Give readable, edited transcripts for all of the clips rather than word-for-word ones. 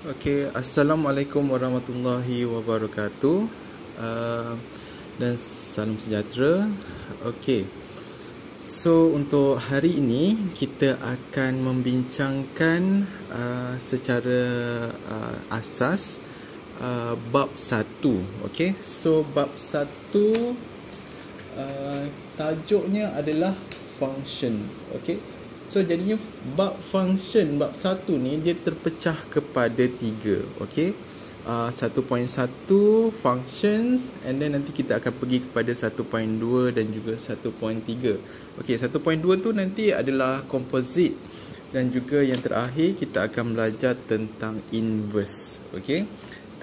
Okey, Assalamualaikum warahmatullahi wabarakatuh. Dan salam sejahtera. Okey. So untuk hari ini kita akan membincangkan secara asas bab 1. Okey. So bab 1 tajuknya adalah functions. Okey. So jadinya bab function, bab 1 ni dia terpecah kepada 3. Okey. 1.1 functions, and then nanti kita akan pergi kepada 1.2 dan juga 1.3. Okey, 1.2 tu nanti adalah composite, dan juga yang terakhir kita akan belajar tentang inverse. Okey.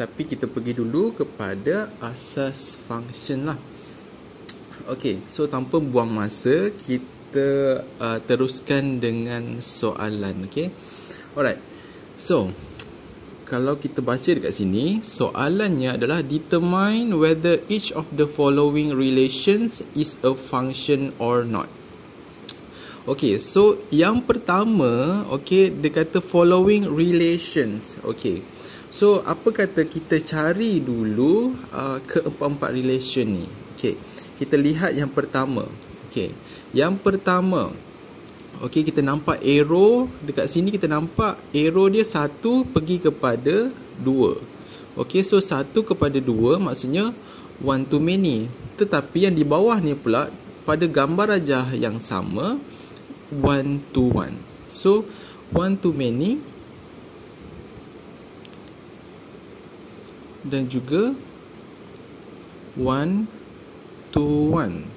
Tapi kita pergi dulu kepada asas function lah. Okey, so tanpa buang masa, kita teruskan dengan soalan. Okay. Alright. So kalau kita baca dekat sini, soalannya adalah determine whether each of the following relations is a function or not. Okay, so yang pertama, okay, dia kata following relations. Okay, so apa kata kita cari dulu keempat-empat relation ni. Okay, kita lihat yang pertama. Okay, yang pertama, okey, kita nampak arrow dekat sini, kita nampak arrow dia 1 pergi kepada 2. Okey, so 1 kepada 2 maksudnya one to many. Tetapi yang di bawah ni pula pada gambar rajah yang sama, one to one. So one to many dan juga one to one.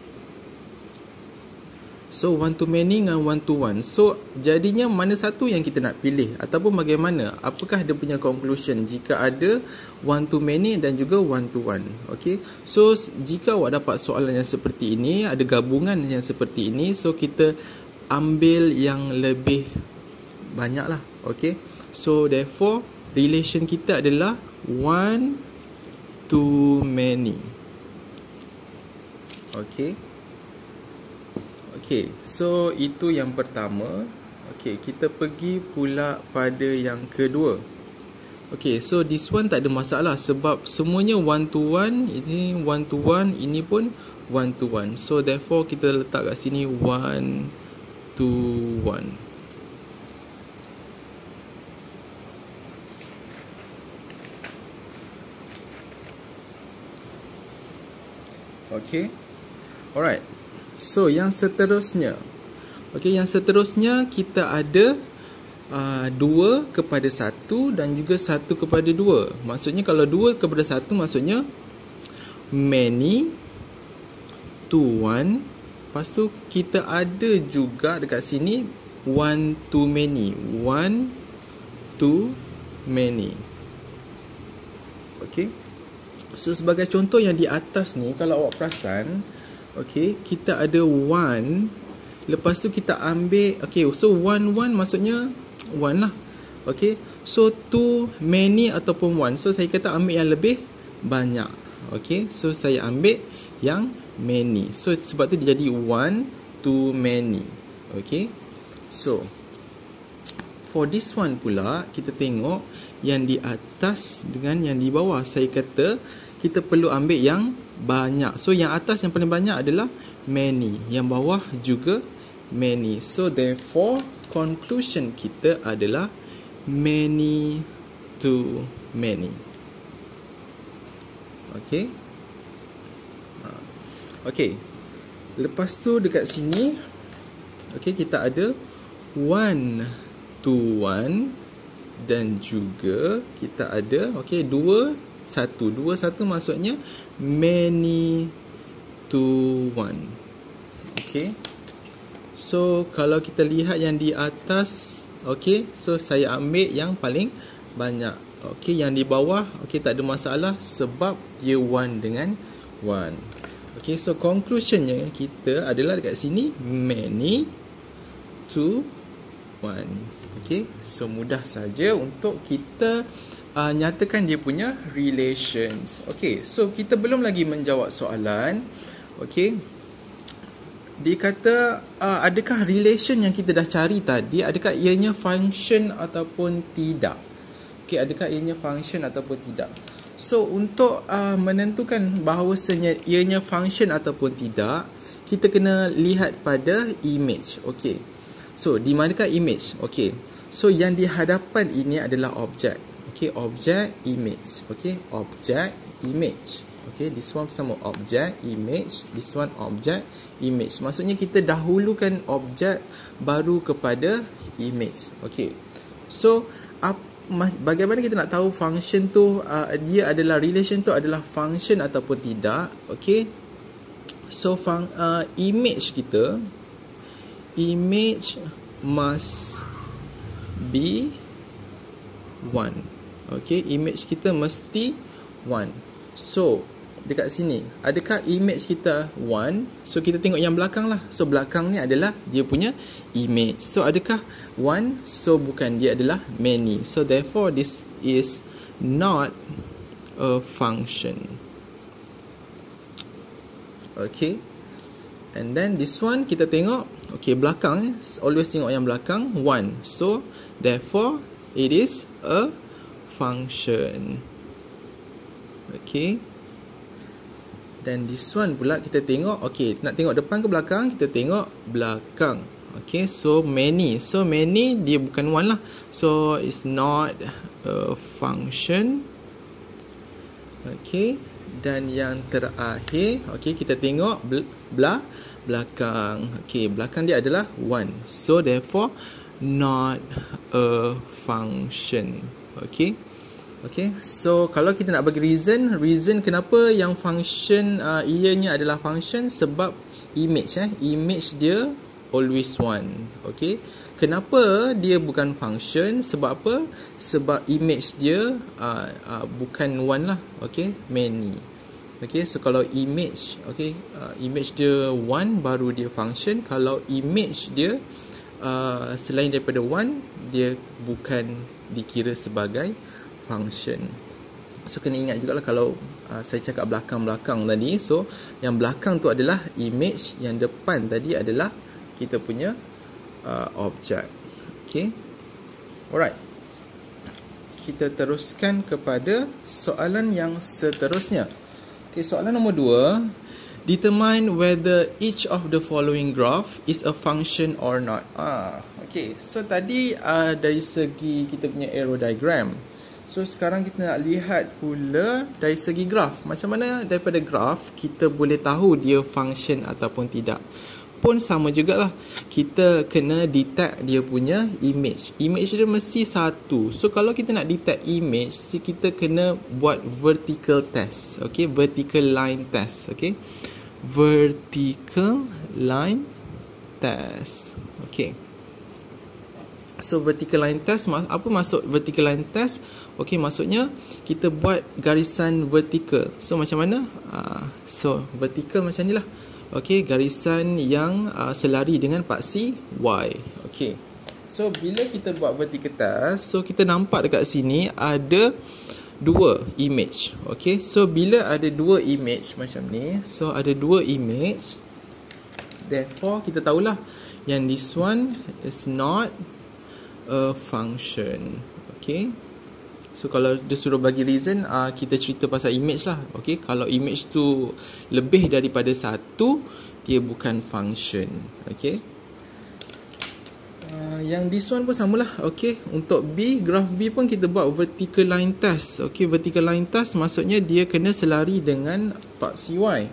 So one to many dengan one to one. So jadinya mana satu yang kita nak pilih, ataupun bagaimana? Apakah dia punya conclusion jika ada one to many dan juga one to one? Okay. So jika awak dapat soalan yang seperti ini, ada gabungan yang seperti ini, so kita ambil yang lebih banyak lah. Okay. So therefore relation kita adalah one to many. Okay. Okay, so itu yang pertama. Okay, kita pergi pula pada yang kedua. Okay, so this one tak ada masalah sebab semuanya one to one. Ini one to one, ini pun one to one. So therefore kita letak kat sini one to one. Okay, alright. So yang seterusnya, okey, yang seterusnya kita ada 2 kepada 1 dan juga 1 kepada 2. Maksudnya kalau 2 kepada 1 maksudnya many to one. Lepas tu kita ada juga dekat sini one to many. One to many. Okey. So sebagai contoh yang di atas ni, kalau awak perasan, okey, kita ada one. Lepas tu kita ambil, okey, so one maksudnya one lah. Okey, so too many ataupun one. So saya kata ambil yang lebih banyak. Okey, so saya ambil yang many. So sebab tu dia jadi one too many. Okey, so for this one pula kita tengok yang di atas dengan yang di bawah. Saya kata kita perlu ambil yang banyak. So yang atas yang paling banyak adalah many, yang bawah juga many. So therefore conclusion kita adalah many to many. Okay. Okay. Lepas tu dekat sini, okay, kita ada one to one dan juga kita ada, okay, 2 1 maksudnya many to one. Okay. So kalau kita lihat yang di atas, okay, so saya ambil yang paling banyak. Okay, yang di bawah, okay, tak ada masalah sebab dia one dengan one. Okay, so conclusionnya kita adalah dekat sini many to one. Okay, so mudah saja untuk kita nyatakan dia punya relations. Okay, so kita belum lagi menjawab soalan. Okay, dia kata adakah relation yang kita dah cari tadi, adakah ianya function ataupun tidak? Okey, adakah ianya function ataupun tidak. So untuk menentukan bahawasanya ianya function ataupun tidak, kita kena lihat pada image. Okey. So di manakah image? Okey. So yang di hadapan ini adalah objek. Okey, objek, image. Okey, objek, image. Okey, this one sama objek, image, this one objek, image. Maksudnya kita dahulukan objek baru kepada image. Okey. So bagaimana kita nak tahu function tu dia adalah relation tu adalah function ataupun tidak? Okey. So image kita, image must be 1. Okey, image kita mesti 1. So dekat sini, adakah image kita 1? So kita tengok yang belakang lah. So belakang ni adalah dia punya image. So adakah 1? So bukan, dia adalah many. So therefore this is not a function. Okay. And then this one kita tengok, okay, belakang, always tengok yang belakang, 1. So therefore it is a function. Okay. Dan this one pula kita tengok, okay, nak tengok depan ke belakang? Kita tengok belakang. Okay, so many. So many dia bukan 1 lah. So it's not a function. Okay. Dan yang terakhir, okay, kita tengok belakang. Okay, belakang dia adalah 1. So therefore not a function. Okay. Okay, so kalau kita nak bagi reason kenapa yang function ianya adalah function, sebab image image dia always 1. Okay, kenapa dia bukan function? Sebab apa? Sebab image dia bukan 1 lah. Okay, many. Okay, so kalau image, okay, image dia 1 baru dia function. Kalau image dia selain daripada 1, dia bukan dikira sebagai function. So kena ingat jugalah kalau saya cakap belakang-belakang tadi. So yang belakang tu adalah image, yang depan tadi adalah kita punya objek. Okay. Alright. Kita teruskan kepada soalan yang seterusnya. Okay, soalan nombor 2. Determine whether each of the following graph is a function or not. Okay. So tadi dari segi kita punya arrow diagram. So sekarang kita nak lihat pula dari segi graf. Macam mana daripada graf kita boleh tahu dia function ataupun tidak. Pun sama jugalah. Kita kena detect dia punya image. Image dia mesti 1. So kalau kita nak detect image, kita kena buat vertical test. Okay, vertical line test. Okay, vertical line test. Okay. So vertical line test, apa maksud vertical line test? Okey, maksudnya kita buat garisan vertikal. So macam mana? So vertikal macam ni lah. Okey, garisan yang selari dengan paksi Y. Okey. So bila kita buat vertical test, so kita nampak dekat sini ada 2 image. Okey, so bila ada 2 image macam ni, so ada 2 image, therefore kita tahulah yang this one is not a function. Okay. So kalau dia suruh bagi reason, kita cerita pasal image lah. Okay. Kalau image tu lebih daripada 1, dia bukan function. Okay. Yang this one pun samalah. Okay. Untuk B, graph B pun kita buat vertical line test. Okay. Vertical line test maksudnya dia kena selari dengan paksi Y.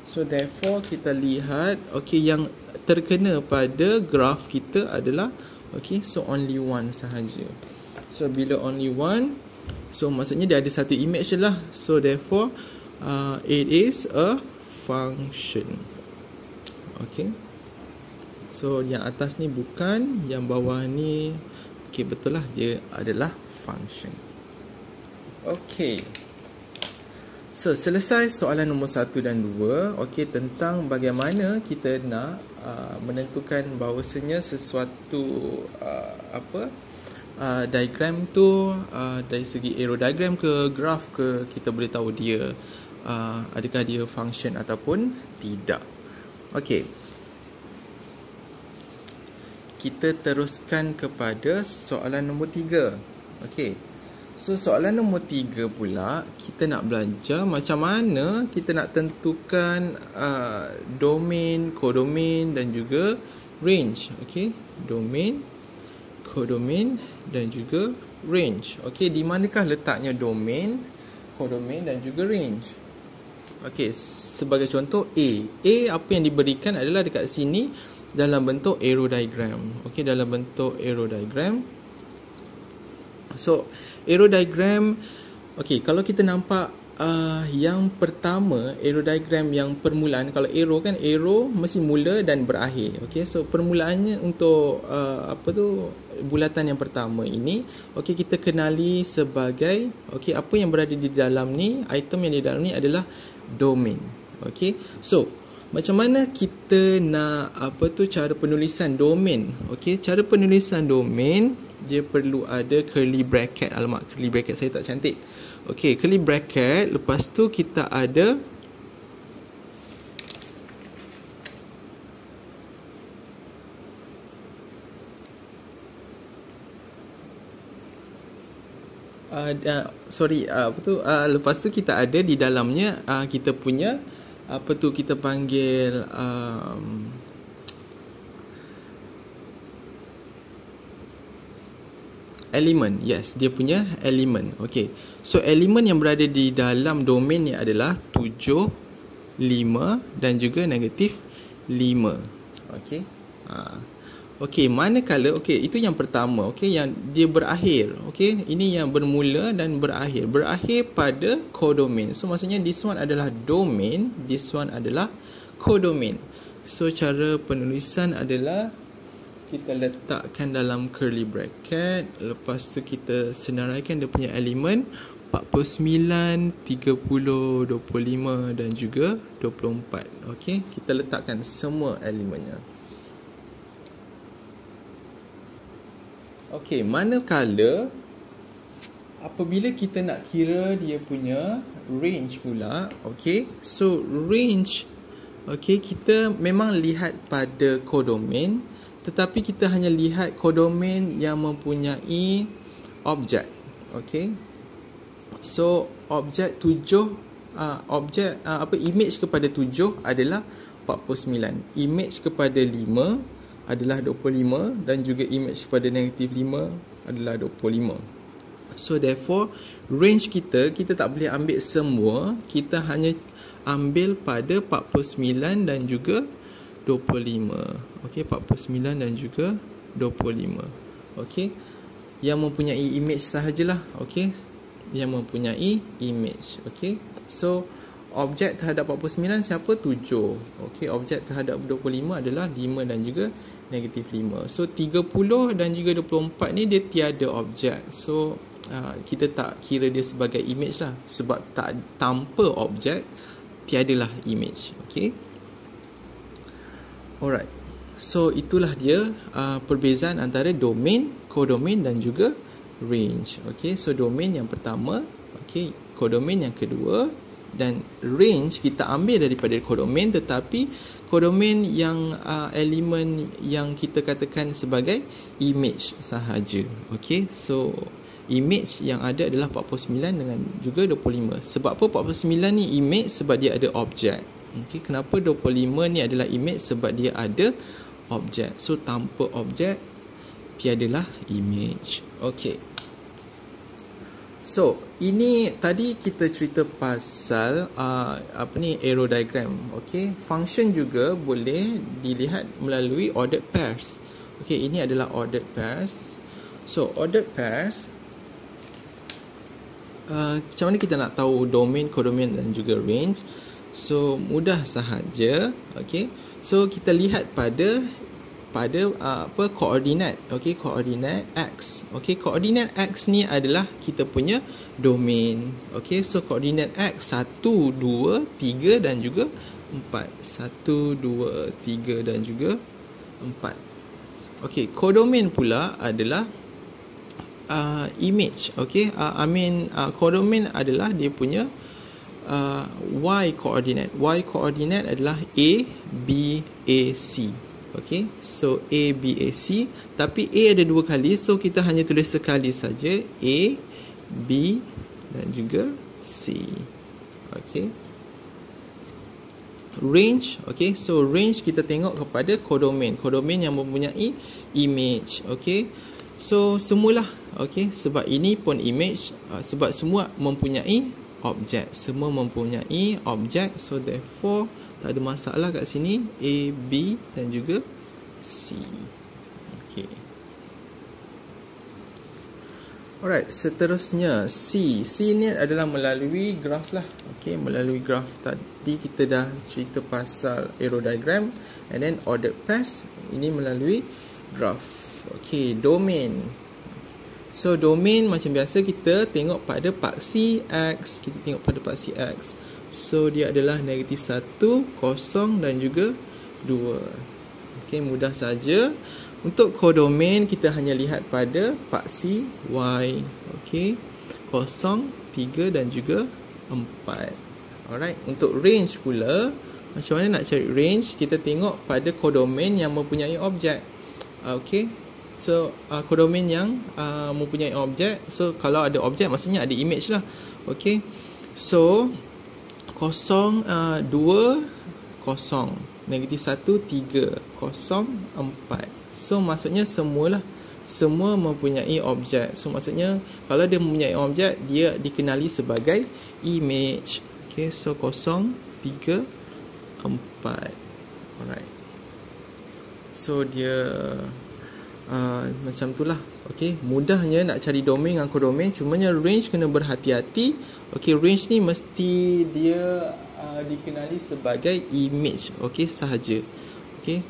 So therefore kita lihat, okay, yang terkena pada graph kita adalah, okay, so only 1 sahaja. So bila only 1, so maksudnya dia ada satu image je lah. So therefore it is a function. Okay. So yang atas ni bukan, yang bawah ni, okay, betul lah, dia adalah function. Okay. So selesai soalan nombor 1 dan 2. Okay, tentang bagaimana kita nak menentukan bahawasanya sesuatu diagram tu dari segi arrow diagram ke graph ke, kita boleh tahu dia adakah dia function ataupun tidak. Okey, kita teruskan kepada soalan nombor 3. Okey, So soalan nombor 3 pula, kita nak belajar macam mana kita nak tentukan domain, kodomain dan juga range. Okey, domain, kodomain dan juga range. Okey, di manakah letaknya domain, kodomain dan juga range? Okey, sebagai contoh A apa yang diberikan adalah dekat sini dalam bentuk arrow diagram. Okey, dalam bentuk arrow diagram. So arrow diagram, okey, kalau kita nampak yang pertama, arrow diagram yang permulaan, kalau arrow kan, arrow mesti mula dan berakhir. Okey, so permulaannya untuk bulatan yang pertama ini, okey, kita kenali sebagai, okey, apa yang berada di dalam ni, item yang di dalam ni adalah domain. Okey, so macam mana kita nak cara penulisan domain? Okey, cara penulisan domain dia perlu ada curly bracket. Alamak, curly bracket saya tak cantik. Okey, curly bracket, lepas tu kita ada lepas tu kita ada di dalamnya kita punya kita panggil elemen. Yes, dia punya elemen. Okey, so elemen yang berada di dalam domain ni adalah 7, 5 dan juga negatif 5. Okey, okey, manakala, okey, itu yang pertama, okey, yang dia berakhir. Okey, ini yang bermula dan berakhir pada kodomain. So maksudnya this one adalah domain, this one adalah kodomain. So cara penulisan adalah kita letakkan dalam curly bracket, lepas tu kita senaraikan dia punya elemen 49, 30, 25 dan juga 24. Okey, kita letakkan semua elemennya. Okey, manakala apabila kita nak kira dia punya range pula, okey, so range, okey, kita memang lihat pada kodomain, tetapi kita hanya lihat kodomain yang mempunyai objek. Okey, so objek 7, image kepada 7 adalah 49, image kepada 5 adalah 25 dan juga image kepada negatif 5 adalah 25. So therefore range kita tak boleh ambil semua, kita hanya ambil pada 49 dan juga 25. Okey, 49 dan juga 25. Okey, yang mempunyai image sahajalah. Okey, yang mempunyai image. Okey, so objek terhadap 49 siapa? 7. Okey, objek terhadap 25 adalah 5 dan juga negatif 5. So 30 dan juga 24 ni dia tiada objek. So kita tak kira dia sebagai image lah, sebab tanpa objek tiadalah image. Okey, alright. So itulah dia perbezaan antara domain, kodomain dan juga range. Okey, so domain yang pertama, okey, kodomain yang kedua, dan range kita ambil daripada kodomain, tetapi kodomain yang elemen yang kita katakan sebagai image sahaja. Okey, so image yang ada adalah 49 dengan juga 25. Sebab apa 49 ni image? Sebab dia ada objek. Okey, kenapa 25 ni adalah image? Sebab dia ada objek. So tanpa objek tiadalah image. Okey, so ini tadi kita cerita pasal arrow diagram. Okey, function juga boleh dilihat melalui ordered pairs. Okey, ini adalah ordered pairs. So ordered pairs, macam mana kita nak tahu domain, kodomain dan juga range? So mudah sahaja. Okey, so kita lihat pada koordinat. Okey, koordinat x. Okey, koordinat x ni adalah kita punya domain. Okey, so koordinat x 1, 2, 3 dan juga 4. 1, 2, 3 dan juga 4. Okey, kodomain pula adalah image. Okey, kodomain adalah dia punya y koordinat. Y koordinat adalah a, b, a, c. Okey, so A, B, A, C. Tapi A ada dua kali, so kita hanya tulis sekali saja. A, B dan juga C. Okay. Range, okay, so range kita tengok kepada kodomain yang mempunyai image. Okay, so semualah, okay, sebab ini pun image, sebab semua mempunyai objek, so therefore tak ada masalah kat sini, A, B dan juga C. Okay. Alright, seterusnya C ni adalah melalui graf lah. Okay, melalui graf tadi kita dah cerita pasal arrow diagram, and then ordered pairs, ini melalui graf. Okay, domain. So domain macam biasa kita tengok pada paksi X, so dia adalah negatif 1, 0 dan juga 2. Okay, mudah saja. Untuk kodomain kita hanya lihat pada paksi Y. Okay, 0, 3 dan juga 4. Alright, untuk range pula, macam mana nak cari range? Kita tengok pada kodomain yang mempunyai objek. Okay, so kodomain yang mempunyai objek. So kalau ada objek maksudnya ada image lah. Okay, so 0, 2, 0, negatif 1, 3, 0, 4. So maksudnya semua mempunyai objek. So maksudnya kalau dia mempunyai objek, dia dikenali sebagai image. Okay, so 0, 3, 4. Alright, so dia macam tu lah. Okay, mudahnya nak cari domain dengan kodomain, cumanya range kena berhati-hati. Okay, range ni mesti dia dikenali sebagai image, okay, sahaja. Okay,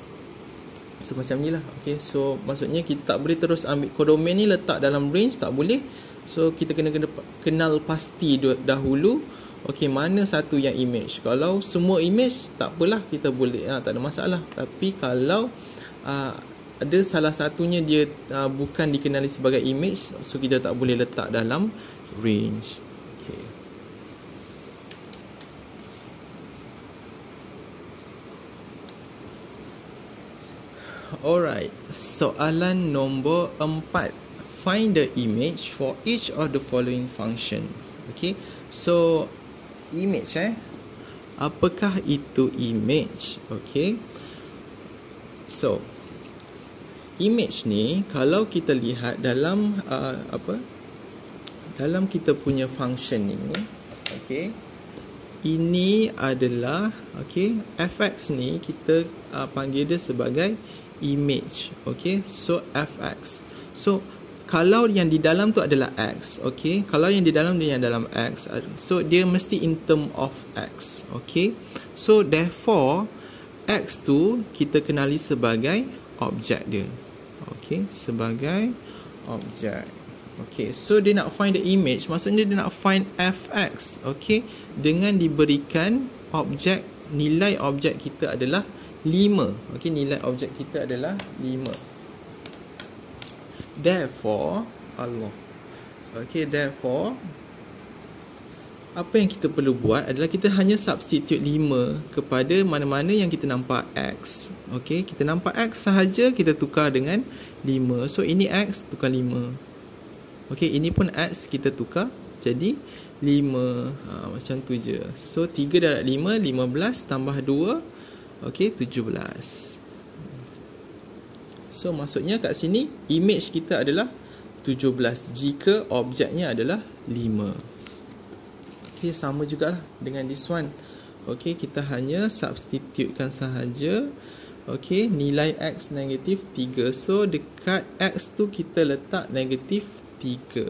so macam ni lah. Okay, so maksudnya kita tak boleh terus ambil kodomain ni letak dalam range, tak boleh. So kita kena kenal pasti dahulu, okay, mana satu yang image. Kalau semua image, tak apalah, kita boleh, tak ada masalah. Tapi kalau ada salah satunya dia bukan dikenali sebagai image, so kita tak boleh letak dalam range. Okay. Alright, soalan nombor 4. Find the image for each of the following functions. Okay, so image, apakah itu image? Okay, so image ni kalau kita lihat dalam dalam kita punya function ini, okay, ini adalah, okay, fx ni kita panggil dia sebagai image. Okay, so fx. So kalau yang di dalam tu adalah x, okay, kalau yang di dalam dia yang dalam x, so dia mesti in term of x. Okay, so therefore x tu kita kenali sebagai objek dia. Okay, sebagai objek. Okay, so dia nak find the image, maksudnya dia nak find fx. Okay, dengan diberikan objek, nilai objek kita adalah 5. Okay, nilai objek kita adalah 5. Therefore, therefore apa yang kita perlu buat adalah kita hanya substitute 5 kepada mana-mana yang kita nampak x. Okay, kita nampak x sahaja, kita tukar dengan 5. So ini x, tukar 5. Okay, ini pun x, kita tukar jadi 5. Macam tu je. So 3 darab 5, 15 tambah 2, okay, 17. So maksudnya kat sini image kita adalah 17 jika objeknya adalah 5. Okay, sama jugalah dengan this one. Okay, kita hanya substitutekan sahaja. Okay, nilai x negatif 3. So dekat x tu kita letak negatif 3.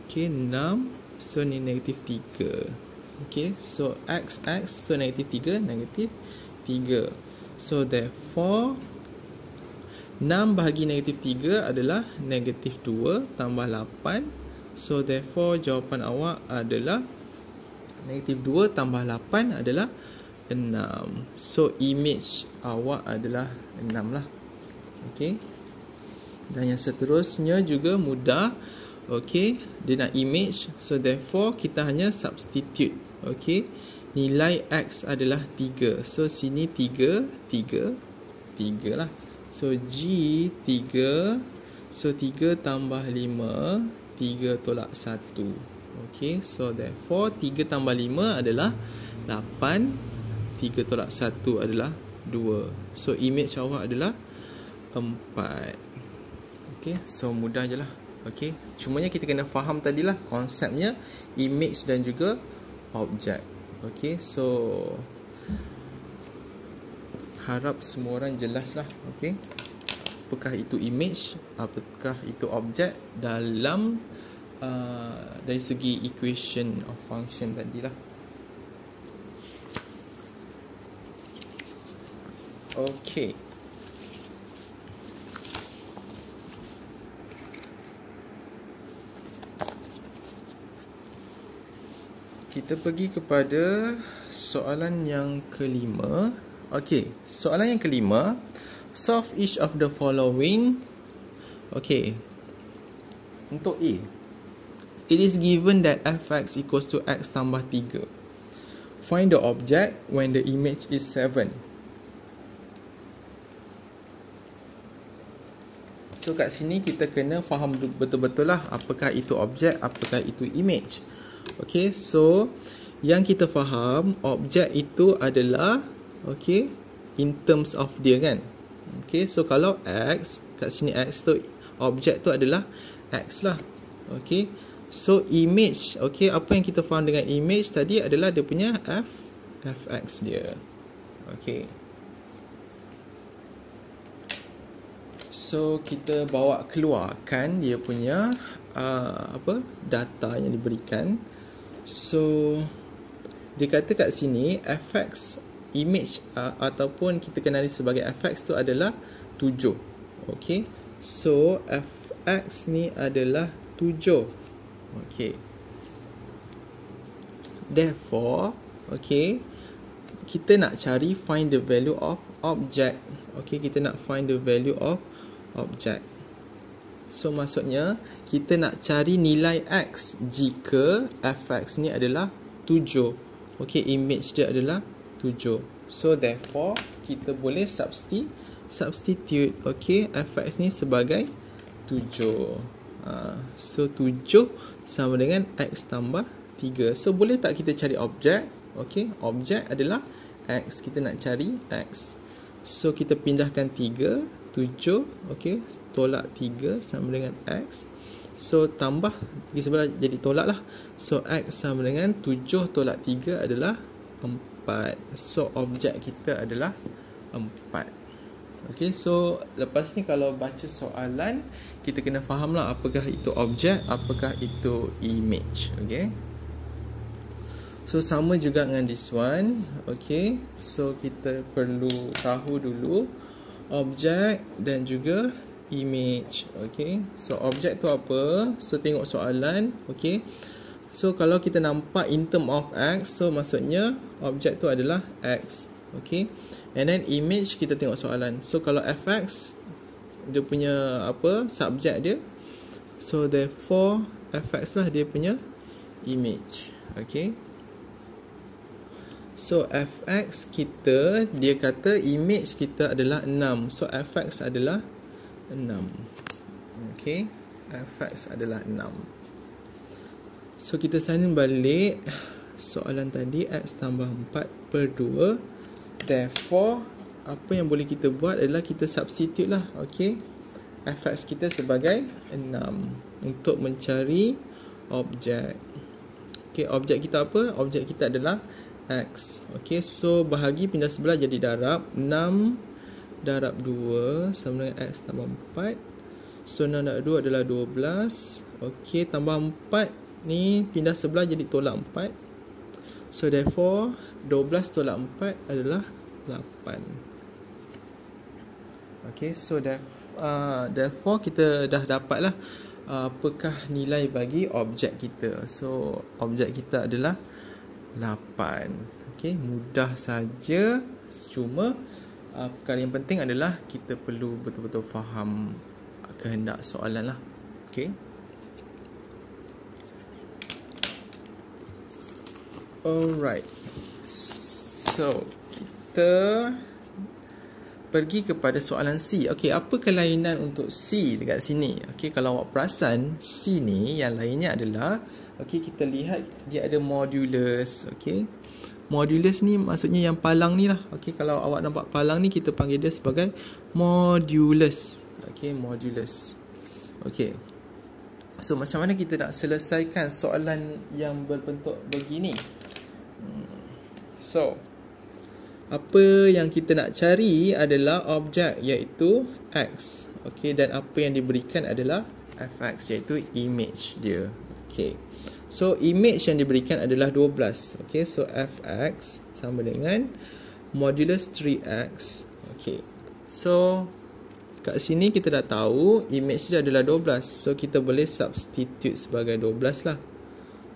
Okay, 6. So ni negatif 3. Okay, so x, so negatif 3, negatif 3. So therefore 6 bahagi negatif 3 adalah negatif 2 tambah 8. So therefore jawapan awak adalah negatif 2 tambah 8 adalah 6. So image awak adalah 6 lah. Okay, dan yang seterusnya juga mudah. Okay, dia nak image, so therefore kita hanya substitute. Okay, nilai x adalah 3. So sini 3 lah. So G 3. So 3 tambah 5 3 tolak 1. Okay, so therefore 3 tambah 5 adalah 8. 3 tolak 1 adalah 2. So image awak adalah 4. Okay, so mudah je lah. Okay, cumanya kita kena faham tadilah konsepnya image dan juga objek. Okay, so harap semua orang jelas lah. Okay, apakah itu image, apakah itu objek dalam dari segi equation of function tadilah. Okay, kita pergi kepada soalan yang kelima. Okay, soalan yang kelima, solve each of the following. Okay, untuk A, it is given that fx equals to x tambah 3. Find the object when the image is 7. So kat sini kita kena faham betul-betul lah apakah itu objek, apakah itu image. Okay, so yang kita faham, objek itu adalah, okay, in terms of dia kan. Okay, so kalau x, kat sini x tu, objek tu adalah x lah. Okay, so image, okay, apa yang kita faham dengan image tadi adalah dia punya fx dia. Okay, so kita bawa keluarkan dia punya data yang diberikan. So dia kata kat sini fx image ataupun kita kenali sebagai fx tu adalah 7. Okay, so fx ni adalah 7. Okay, therefore, okay, kita nak cari find the value of object. Okay, kita nak find the value of object. So maksudnya kita nak cari nilai x jika fx ni adalah 7. Okay, image dia adalah 7. So therefore kita boleh substitute, okay, fx ni sebagai 7. So 7 sama dengan x tambah 3. So boleh tak kita cari objek? Okay, objek adalah x. Kita nak cari x. So kita pindahkan 3, 7, okay, tolak 3 sama dengan x. So tambah, pergi sebelah jadi tolak lah. So x sama dengan 7 tolak 3 adalah 4. So objek kita adalah 4. Okay, so lepas ni kalau baca soalan, kita kena faham lah apakah itu objek, apakah itu image. Okay, so sama juga dengan this one. Okay, so kita perlu tahu dulu objek dan juga image. Okay, so objek tu apa? So tengok soalan. Okay, so kalau kita nampak in term of x, so maksudnya objek tu adalah x. Okay, and then image kita tengok soalan. So kalau fx dia punya subjek dia, so therefore fx lah dia punya image. Okay, so fx kita, dia kata image kita adalah 6. So fx adalah 6. Okay, fx adalah 6. So kita sanding balik soalan tadi, x tambah 4 per 2. Therefore apa yang boleh kita buat adalah kita substitute lah. Okay, fx kita sebagai 6 untuk mencari objek. Okay, objek kita apa? Objek kita adalah x. Okay, so bahagi pindah sebelah jadi darab. 6 darab 2 sama dengan x tambah 4. So 6 darab 2 adalah 12. Okay, tambah 4 ni pindah sebelah jadi tolak 4. So therefore 12 tolak 4 adalah 8. Okay, so therefore kita dah dapatlah apakah nilai bagi objek kita. So objek kita adalah 8. Okay, mudah saja. Cuma perkara yang penting adalah kita perlu betul-betul faham kehendak soalan lah. Okay, alright. So kita pergi kepada soalan C. Okey, apa kelainan untuk C dekat sini? Okey, kalau awak perasan, C ni yang lainnya adalah, okey, kita lihat dia ada modulus. Okey, modulus ni maksudnya yang palang ni lah. Okey, kalau awak nampak palang ni, kita panggil dia sebagai modulus. Okey, modulus. Okey, so macam mana kita nak selesaikan soalan yang berbentuk begini? So, apa yang kita nak cari adalah objek, iaitu X. Okey, dan apa yang diberikan adalah fx, iaitu image dia. Okey, so image yang diberikan adalah 12. Okey, so fx sama dengan modulus 3x. Okey, so kat sini kita dah tahu image dia adalah 12. So kita boleh substitute sebagai 12 lah.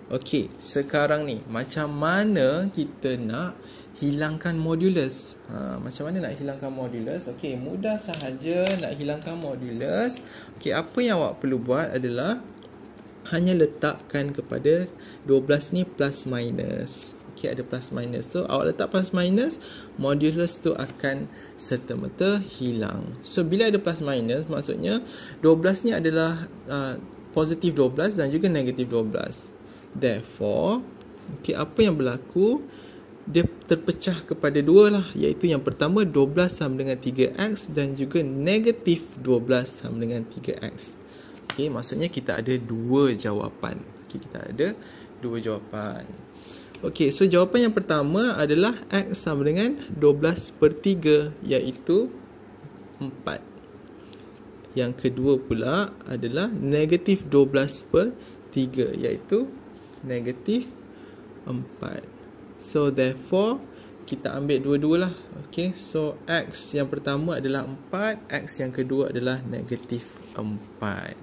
Okey, sekarang ni macam mana kita nak hilangkan modulus? Macam mana nak hilangkan modulus? Okey, mudah sahaja nak hilangkan modulus. Okey, apa yang awak perlu buat adalah hanya letakkan kepada 12 ni plus minus. Okey, ada plus minus. So awak letak plus minus, modulus tu akan serta-merta hilang. So bila ada plus minus, maksudnya 12 ni adalah positif 12 dan juga negatif 12. Therefore, okey, apa yang berlaku, dia terpecah kepada dua lah, iaitu yang pertama 12 sama dengan 3x dan juga negatif 12 sama dengan 3x. Okey, maksudnya kita ada dua jawapan. Okey, kita ada dua jawapan. Okey, so jawapan yang pertama adalah x sama dengan 12 per 3, iaitu 4. Yang kedua pula adalah negatif 12 per 3, iaitu negatif 4. So therefore kita ambil dua-dua lah. Okay, so x yang pertama adalah 4, x yang kedua adalah negatif 4.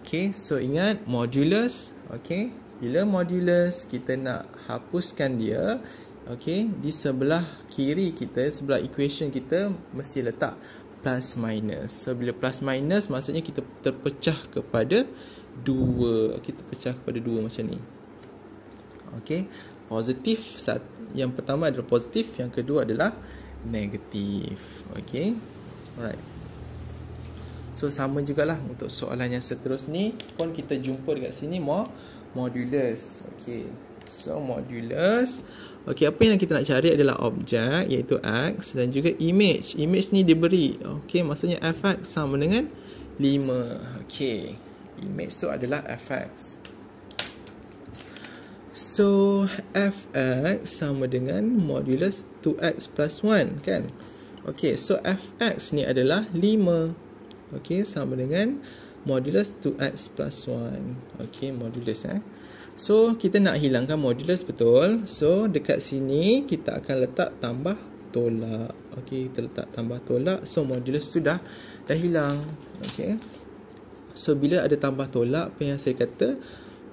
Okay, so ingat modulus. Okay, bila modulus kita nak hapuskan dia, okay, di sebelah kiri kita, sebelah equation kita mesti letak plus minus. So bila plus minus maksudnya kita terpecah kepada 2. Kita pecah kepada 2 macam ni. Okay, positif, yang pertama adalah positif, yang kedua adalah negatif. Okay, alright. So sama jugalah untuk soalan yang seterusnya pun kita jumpa dekat sini modulus. Okay, so modulus. Okay, apa yang kita nak cari adalah objek, iaitu x, dan juga image. Image ni diberi, okay, maksudnya fx sama dengan 5. Okay, image tu adalah fx. So fx sama dengan modulus 2x plus 1, kan? Okay, so fx ni adalah 5. Okay, sama dengan modulus 2x plus 1. Okay, modulus So kita nak hilangkan modulus, betul? So dekat sini kita akan letak tambah tolak. Okay, kita letak tambah tolak. So modulus tu dah hilang. Okay, so bila ada tambah tolak, apa yang saya kata,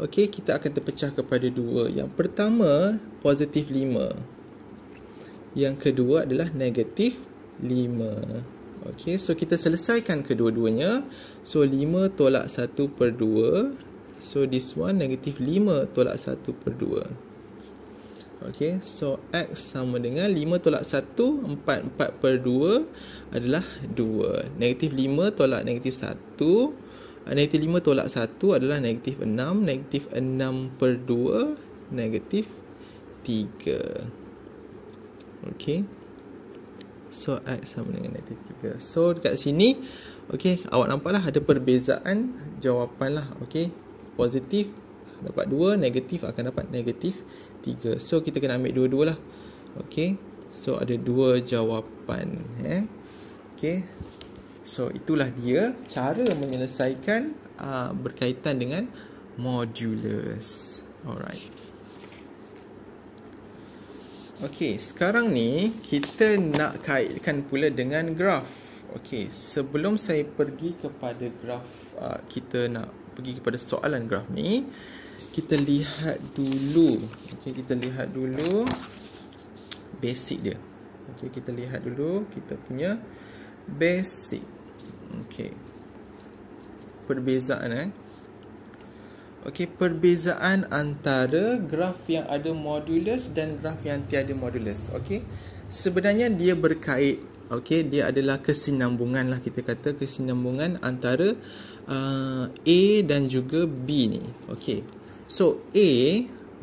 okey, kita akan terpecah kepada 2. Yang pertama positif 5. Yang kedua adalah negatif 5. Okey, so kita selesaikan kedua-duanya. So 5 tolak 1 per 2. So this one negatif 5 tolak 1 per 2. Okey, so x sama dengan 5 tolak 1, 4 per 2 adalah 2. Negatif 5 tolak negatif 1, negatif 5 tolak 1 adalah negatif 6. Negatif 6 per 2, negatif 3. Okay, so x sama dengan negatif 3. So dekat sini, okay, awak nampaklah ada perbezaan jawapan lah. Okay, positif dapat 2, negatif akan dapat negatif 3. So kita kena ambil dua-dua lah. Okay, so ada dua jawapan. Okay, so itulah dia cara menyelesaikan berkaitan dengan modulus. Alright. Okey, sekarang ni kita nak kaitkan pula dengan graf. Okey, sebelum saya pergi kepada graf, kita nak pergi kepada soalan graf ni, kita lihat dulu. Okey, kita lihat dulu basic dia. Okey, kita lihat dulu kita punya basic. Okey, perbezaan Okey, perbezaan antara graf yang ada modulus dan graf yang tiada modulus. Okey, sebenarnya dia berkait Okey, dia adalah kesinambungan lah, kita kata kesinambungan antara A dan juga B ni. Okey. So A,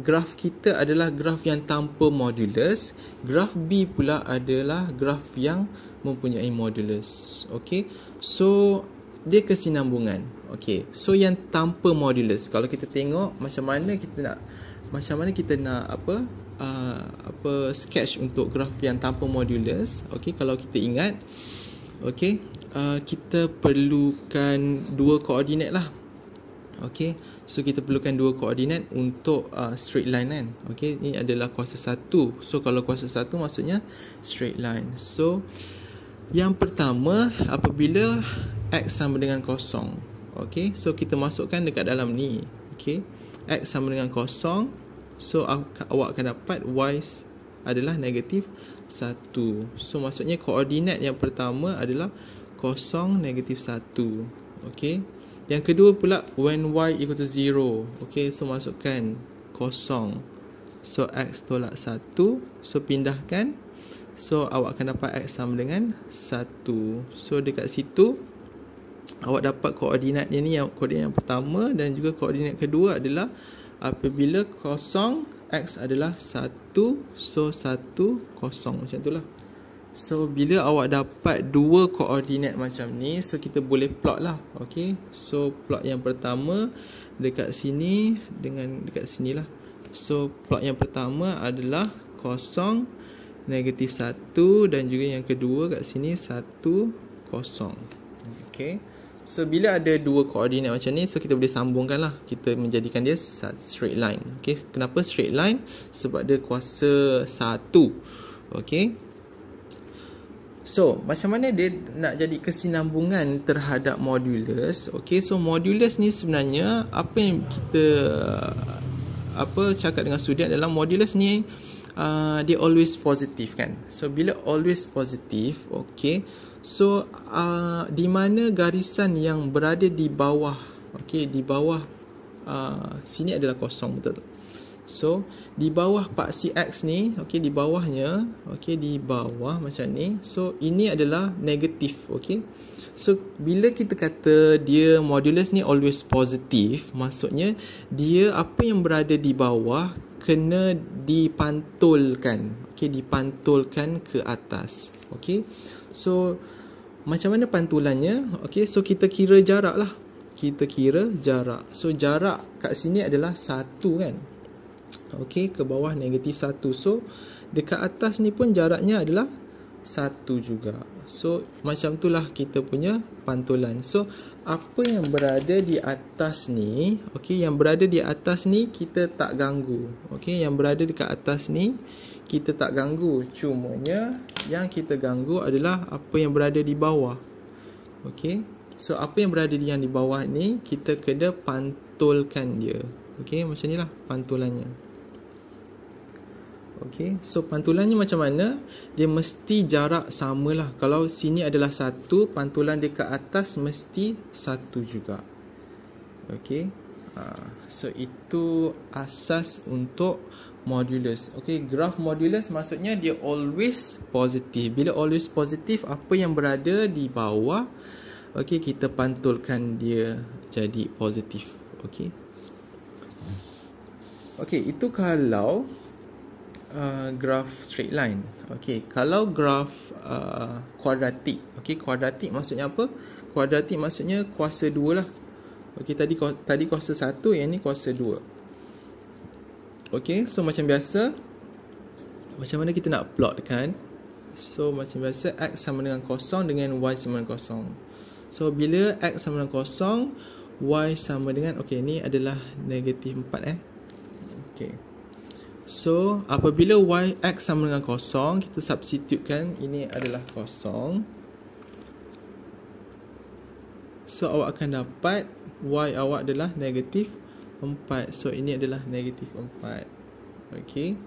graf kita adalah graf yang tanpa modulus, graf B pula adalah graf yang mempunyai modulus. Okey. So dia kesinambungan. Okey. So yang tanpa modulus, kalau kita tengok macam mana kita nak sketch untuk graf yang tanpa modulus. Okey, kalau kita ingat, okey, kita perlukan dua koordinat lah. Okey, so kita perlukan dua koordinat untuk straight line kan. Okey, ini adalah kuasa 1. So kalau kuasa 1 maksudnya straight line. So yang pertama, apabila x sama dengan kosong, okey, so kita masukkan dekat dalam ni. Okey, x sama dengan kosong. So awak akan dapat y adalah negatif 1. So maksudnya koordinat yang pertama adalah kosong, negatif 1. Okey. Yang kedua pula when y equal to 0. Okey, so masukkan kosong. So x tolak 1. So pindahkan. So awak akan dapat x sama dengan 1. So dekat situ awak dapat koordinatnya ni, yang koordinat yang pertama dan juga koordinat kedua adalah apabila kosong, x adalah 1, so 1, kosong, macam itulah. So bila awak dapat dua koordinat macam ni, so kita boleh plot lah. Okay, so plot yang pertama dekat sini dengan dekat sini lah. So plot yang pertama adalah kosong, negatif 1, dan juga yang kedua kat sini 1, kosong. Okay, so bila ada dua koordinat macam ni, so kita boleh sambungkan lah, kita menjadikan dia straight line. Okay, kenapa straight line? Sebab dia kuasa 1. Okay, so macam mana dia nak jadi kesinambungan terhadap modulus? Okay, so modulus ni sebenarnya apa yang kita cakap dengan student adalah modulus ni dia always positif kan. So bila always positif, okay, so di mana garisan yang berada di bawah, okey, di bawah sini adalah kosong, betul tak? So di bawah paksi x ni, okey, di bawahnya, okey, di bawah macam ni, so ini adalah negatif. Okey, so bila kita kata dia modulus ni always positif, maksudnya dia apa yang berada di bawah kena dipantulkan, okey, dipantulkan ke atas. Okey, so macam mana pantulannya? Okey, so kita kira jarak lah. Kita kira jarak. So jarak kat sini adalah 1 kan. Okey, ke bawah negatif 1. So dekat atas ni pun jaraknya adalah 1 juga. So macam itulah kita punya pantulan. So apa yang berada di atas ni, okey, yang berada di atas ni kita tak ganggu. Okey, yang berada dekat atas ni kita tak ganggu. Cumanya yang kita ganggu adalah apa yang berada di bawah. Okey, so apa yang berada di bawah ni kita kena pantulkan dia. Okey, macam inilah pantulannya. Okey, so pantulannya macam mana? Dia mesti jarak samalah. Kalau sini adalah 1, pantulan dia ke atas mesti 1 juga. Okey, so itu asas untuk modulus. Okey, graf modulus maksudnya dia always positif. Bila always positif, apa yang berada di bawah, okey, kita pantulkan dia jadi positif. Okey. Okey, itu kalau graf straight line. Okey, kalau graf kuadratik. Okey, kuadratik maksudnya apa? Kuadratik maksudnya kuasa 2 lah. Okey, tadi kuasa 1, yang ni kuasa 2. Okey, so macam biasa, macam mana kita nak plotkan? So macam biasa, x sama dengan kosong dengan y sama dengan kosong. So bila x sama dengan kosong, y sama dengan, okey, ni adalah negatif 4 Okey, so apabila x sama dengan kosong, kita substitutekan, ini adalah kosong. So awak akan dapat y awak adalah negatif 4. So ini adalah negatif 4. Okey,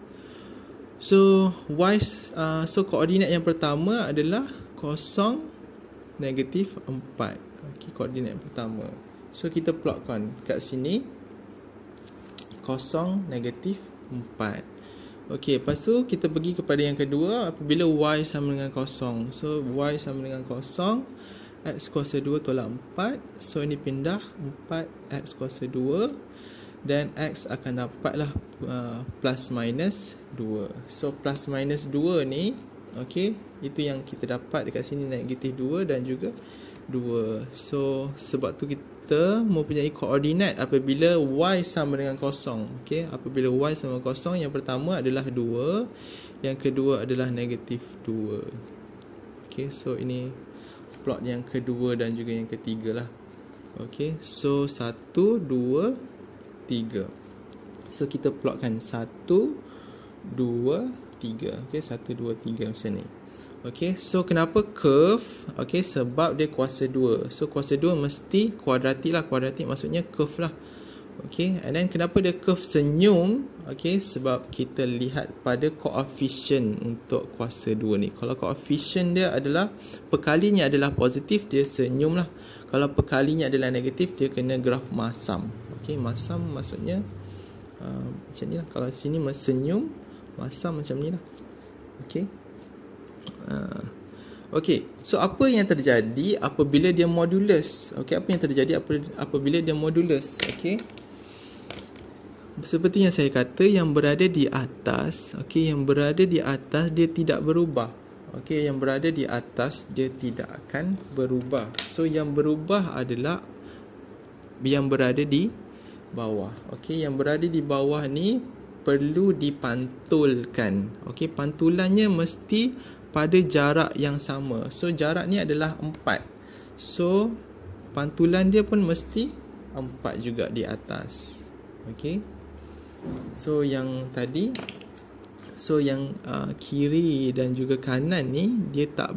so so koordinat yang pertama adalah kosong, negatif 4. Okey, koordinat yang pertama. So kita plotkan kat sini kosong, negatif 4. Okey, lepas tu kita pergi kepada yang kedua apabila y sama dengan kosong. So y sama dengan kosong, x kuasa 2 tolak 4. So ini pindah 4x kuasa 2 dan x akan dapatlah plus minus 2. So plus minus 2 ni, okey, itu yang kita dapat dekat sini, negatif 2 dan juga 2. So sebab tu kita mempunyai koordinat apabila y sama dengan kosong. Okey, apabila y sama dengan kosong, yang pertama adalah 2, yang kedua adalah negatif 2. Okey, so ini plot yang kedua dan juga yang ketiga lah. Okey, so 1, 2, 3. So kita plotkan 1, 2, 3. Okey, 1, 2, 3 macam ni. Okey, so kenapa curve? Okey, sebab dia kuasa 2. So kuasa 2 mesti kuadratik lah. Kuadratik maksudnya curve lah. Okey, and then kenapa dia curve senyum? Okey, sebab kita lihat pada koefisien untuk kuasa 2 ni. Kalau koefisien dia adalah perkalinya adalah positif, dia senyum lah. Kalau perkalinya adalah negatif, dia kena graf masam. Okey, masam maksudnya macam ni lah. Kalau sini senyum, masam macam ni lah. Okey. Okey, so apa yang terjadi apabila dia modulus? Okey, apa yang terjadi apabila dia modulus? Okey, seperti yang saya kata, yang berada di atas, okey, yang berada di atas dia tidak berubah. Okey, yang berada di atas dia tidak akan berubah. So yang berubah adalah yang berada di bawah. Okey, yang berada di bawah ni perlu dipantulkan. Okey, pantulannya mesti pada jarak yang sama. So jarak ni adalah 4. So pantulan dia pun mesti 4 juga di atas. Okey. So yang tadi, so yang kiri dan juga kanan ni dia tak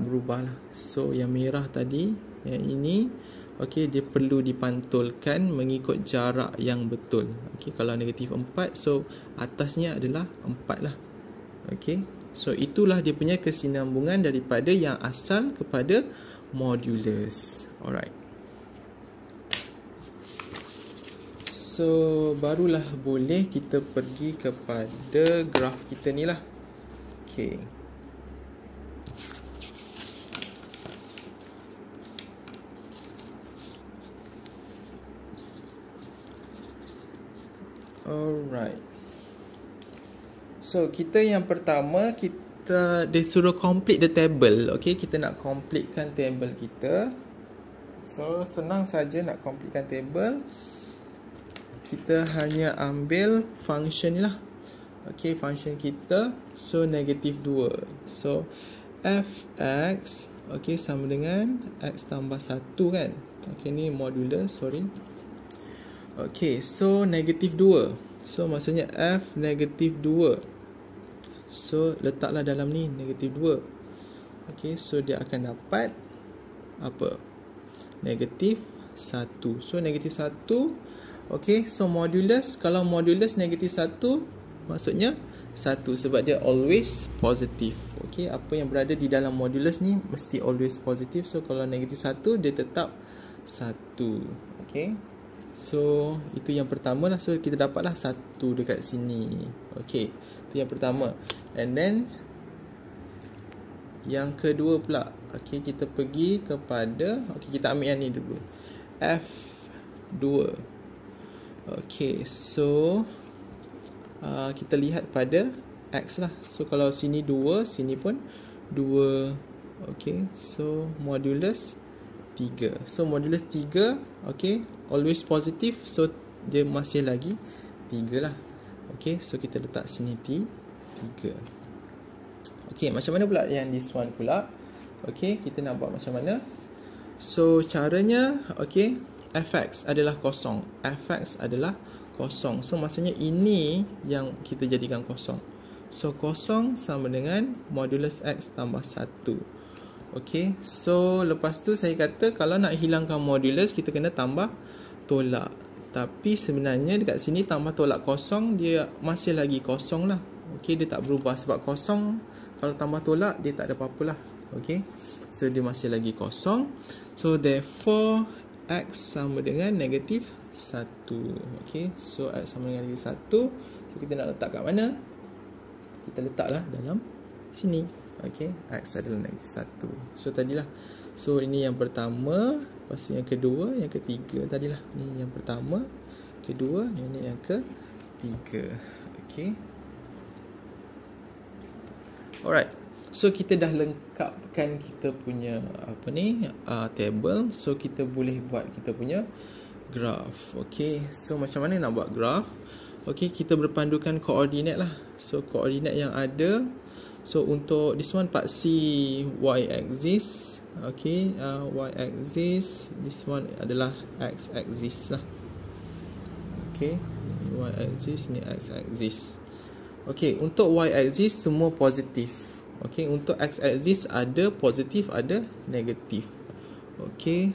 berubah lah. So yang merah tadi, yang ini, okey, dia perlu dipantulkan mengikut jarak yang betul. Okey, kalau negatif 4, so atasnya adalah 4 lah. Okey. So itulah dia punya kesinambungan daripada yang asal kepada modulus. Alright. So barulah boleh kita pergi kepada graf kita ni lah. Okay. Alright. So kita yang pertama, kita disuruh complete the table. Okay, kita nak completekan table kita. So senang saja nak completekan table. Kita hanya ambil function ni lah. Okay, function kita, so negatif 2. So fx, okay, sama dengan x tambah 1 kan. Okay, ni modulus, sorry. Okay, so negatif 2. So maksudnya f negatif 2. So letaklah dalam ni negatif 2. Okay, so dia akan dapat apa? Negatif 1. So negatif 1. Okay, so modulus, kalau modulus negatif 1 maksudnya 1 sebab dia always positif. Okay, apa yang berada di dalam modulus ni mesti always positif. So kalau negatif 1 dia tetap 1. Okay, so itu yang pertama lah. So kita dapatlah 1 dekat sini. Okay, itu yang pertama. And then yang kedua pula, okay, kita pergi kepada, okay, kita ambil yang ni dulu, F2. Okay, so kita lihat pada X lah. So kalau sini 2, sini pun 2. Okay, so modulus 3. So modulus 3, okay, always positif. So dia masih lagi 3 lah. Okay, so kita letak sini 3. Okay, macam mana pula yang this one pula? Okay, kita nak buat macam mana? So caranya, okay, fx adalah kosong. Fx adalah kosong. So maksudnya ini yang kita jadikan kosong. So kosong sama dengan modulus x tambah 1. Okay, so lepas tu saya kata kalau nak hilangkan modulus kita kena tambah tolak. Tapi sebenarnya dekat sini tambah tolak kosong, dia masih lagi kosong lah. Okay, dia tak berubah sebab kosong. Kalau tambah tolak dia tak ada apa-apa lah. Okay, so dia masih lagi kosong. So therefore x sama dengan negatif Okay, so X sama dengan negatif 1. So kita nak letak kat mana? Kita letaklah dalam sini. Okay, X adalah negatif 1. So tadilah, so ini yang pertama, lepas yang kedua, yang ketiga. Tadilah ni yang pertama, kedua, yang ni yang ketiga. Okay, alright. So kita dah lengkapkan kita punya table. So kita boleh buat kita punya graph. Okay, so macam mana nak buat graph? Okay, kita berpandukan koordinat lah. So koordinat yang ada, so untuk this one part C, y axis. Okay, y axis. This one adalah x axis lah. Okay, y axis, ni x axis. Okay, untuk y axis semua positif. Okay, untuk x axis ada positif, ada negatif. Okay,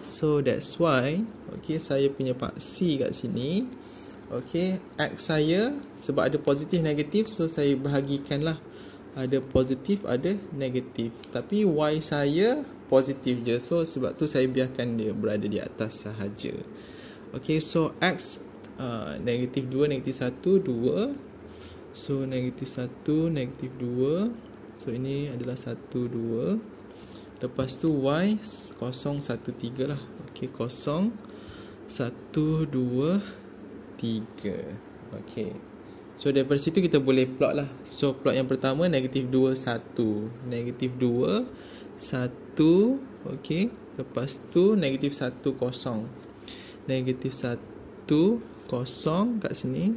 so that's why, okay, saya punya part C kat sini. Okay, x saya sebab ada positif negatif, so saya bahagikanlah, ada positif, ada negatif. Tapi y saya positif je, so sebab tu saya biarkan dia berada di atas sahaja. Okay, so x negatif 2, negatif 1, 2. So negatif 1, negatif 2. So ini adalah 1, 2. Lepas tu y 0, 1, 3 lah. Okay, 0, 1, 2, 3. Okay, so daripada situ kita boleh plot lah. So plot yang pertama, negatif 2, 1. Negatif 2, 1. Okay, lepas tu negatif 1, 0. Negatif 1, 0 kat sini.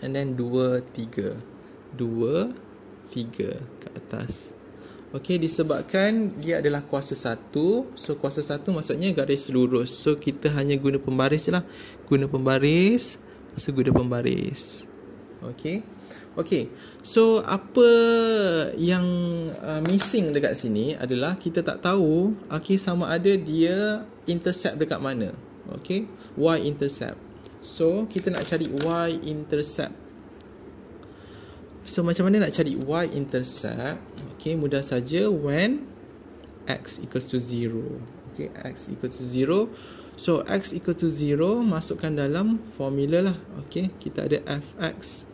And then 2, 3. 2, 3 kat atas. Okay, disebabkan dia adalah kuasa 1. So kuasa 1 maksudnya garis lurus. So kita hanya guna pembaris je lah. Guna pembaris, lepas tu guna pembaris. Okay. Okay, so apa yang missing dekat sini adalah kita tak tahu, okay, sama ada dia intercept dekat mana. Okay, y-intercept. So kita nak cari y-intercept. So macam mana nak cari y-intercept? Okay, mudah saja, when x equals to 0. Okay, x equals to 0. So x equals to 0, masukkan dalam formula lah. Okay, kita ada fx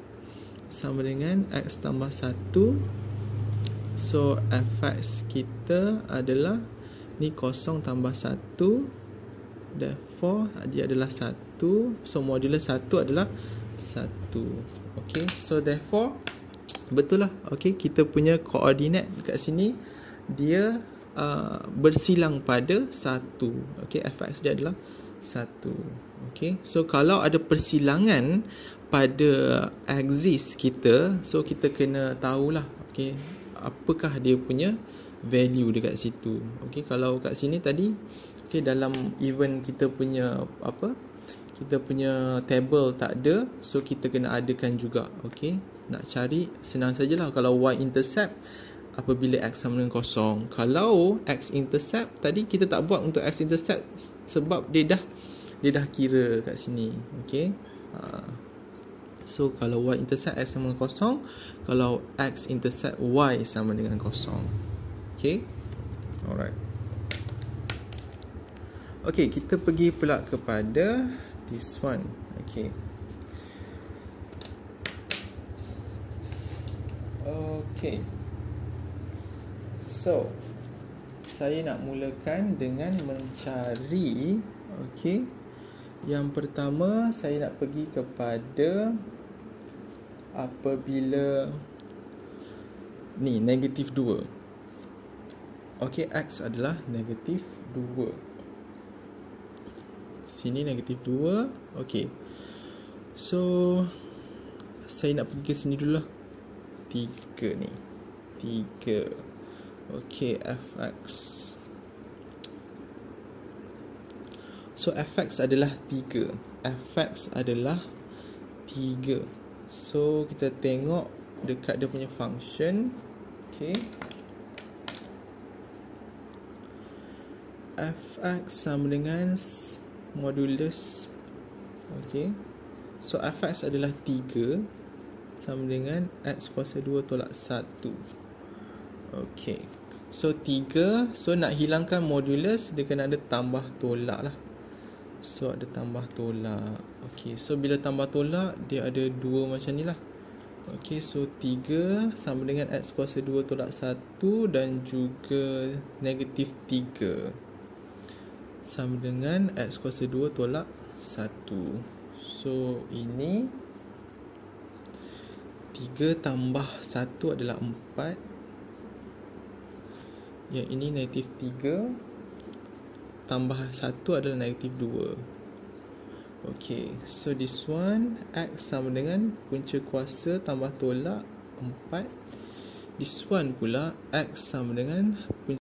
sama dengan x tambah 1. So fx kita adalah ni 0 tambah 1. Therefore dia adalah 1. So modulus 1 adalah 1. Okay, so therefore betul lah. Okay, kita punya koordinat dekat sini dia bersilang pada 1. Okay, fx dia adalah 1. Okay, so kalau ada persilangan pada axis kita, so kita kena tahulah, okay, apakah dia punya value dekat situ. Okay, kalau kat sini tadi, okay, dalam event kita punya kita punya table tak ada, so kita kena adakan juga. Okay, nak cari senang sajalah. Kalau y-intercept apabila x sama dengan 0. Kalau x-intercept tadi kita tak buat untuk x-intercept sebab dia dah kira kat sini. Okay, so kalau y-intercept x sama dengan 0, kalau x-intercept y sama dengan 0. Okay, alright. Okay, kita pergi pula kepada this one. Okay. Okay. So, saya nak mulakan dengan mencari, okay, yang pertama saya nak pergi kepada apabila ni negatif 2. Okay, x adalah negatif 2. Sini negatif 2. Okay, so saya nak pergi ke sini dulu lah. 3 ni, 3. Okay, fx. So fx adalah 3. Fx adalah 3. So kita tengok dekat dia punya function. Okay, fx sama dengan modulus. Okay, so fx adalah 3 sama dengan x kuasa 2 tolak 1. Okay, so 3. So nak hilangkan modulus, dia kena ada tambah tolak lah. So ada tambah tolak. Okay, so bila tambah tolak, dia ada 2 macam ni lah. Okay, so 3 sama dengan X kuasa 2 tolak 1 dan juga negatif 3 sama dengan X kuasa 2 tolak 1. So ini 3 tambah 1 adalah 4. Yang ini negatif 3 tambah 1 adalah negatif 2. Okay, so this one X sama dengan punca kuasa tambah tolak 4. This one pula X sama dengan punca